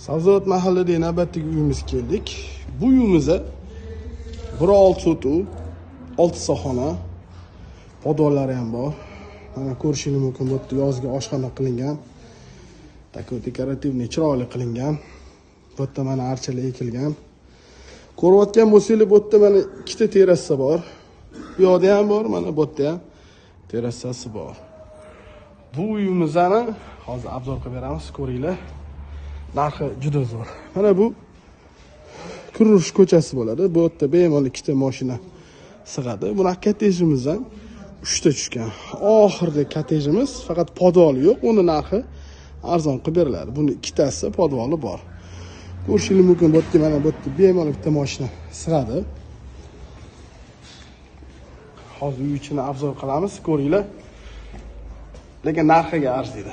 Sabzavot mahallida navbatdagi uyimizga keldik. Bu uyimizda 1.6 o'tu, 6 xona, podvollari ham bor. Mana ko'rishingiz mumkin, bu yerda yozgi oshxona qilingan. Tako dekorativniy chiroyli qilingan. Bu yerda mana archalar ekilgan. Ko'rayotgan bo'lsangiz, bu yerda mana ikkita terrasa bor. Bu yoqda ham bor, mana bu yerda ham terrasasi bor. Bu uyimizni hozir obzor qilib beramiz, ko'ringlar. Narxi juda zo'r. Mana bu Kurush ko'chasi bo'ladi. Bu yerda bemalol ikkita mashina sig'adi. Buni kottejimizdan 3 ta tushgan. Oxirgi kottejimiz faqat podvoli yo'q, uni narxi arzon qilib beriladi. Buni ikkitasi podvoli bor. Ko'rishingiz mumkin, bu yerda mana bu yerda bemalol bitta mashina sig'adi. Hozir uy ichini obzor qilamiz, ko'ringlar. Lekin narxiga arziydi.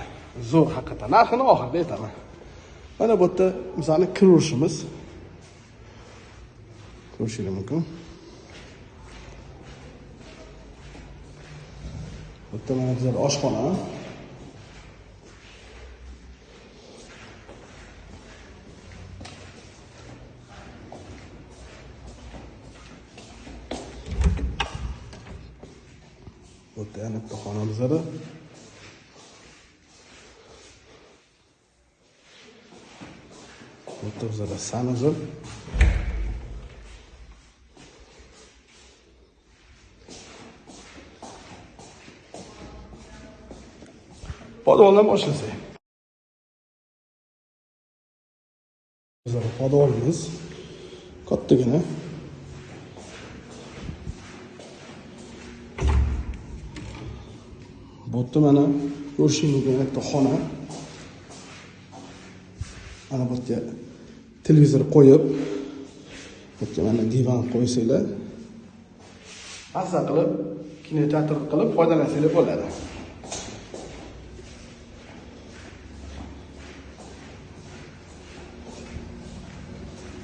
Zo'r haqiqatan. Narxini oxirida aytaman. Mana bu yerda bizani kirushimiz. Ko'rishingiz mumkin. Bu yerda mana bizlar oshxona. Bu yerda yana bitta xonamiz bor. Bu yerda bizlar sanuzul. Podvoldan boshlasak. Bizlar podvolimiz kattagina. Bu yerda mana ko'rishingiz mumkin bitta xona. Mana bu yerda televizor qo'yib, bu yerga mana divan qo'ysanglar, mazza qilib, kinoteatr qilib foydalansanglar bo'ladi.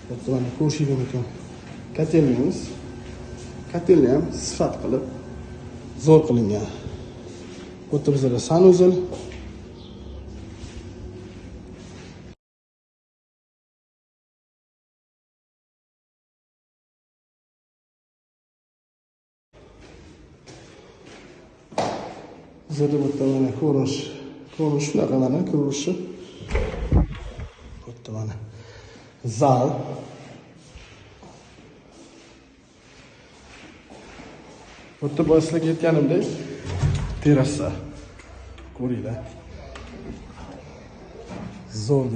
Bu yerda mana ko'rishingiz mumkin kotelimiz. Kotelni ham sifat qilib zo'r qilingan. Bu yerda bizda sanuzul. Bizda bu yerda mana ko'rinish shunaqa mana ko'rinishi. Bu yerda mana zal. Bu yerda boshliq aytganimdek terrasa. Ko'ringlar. Zo'r.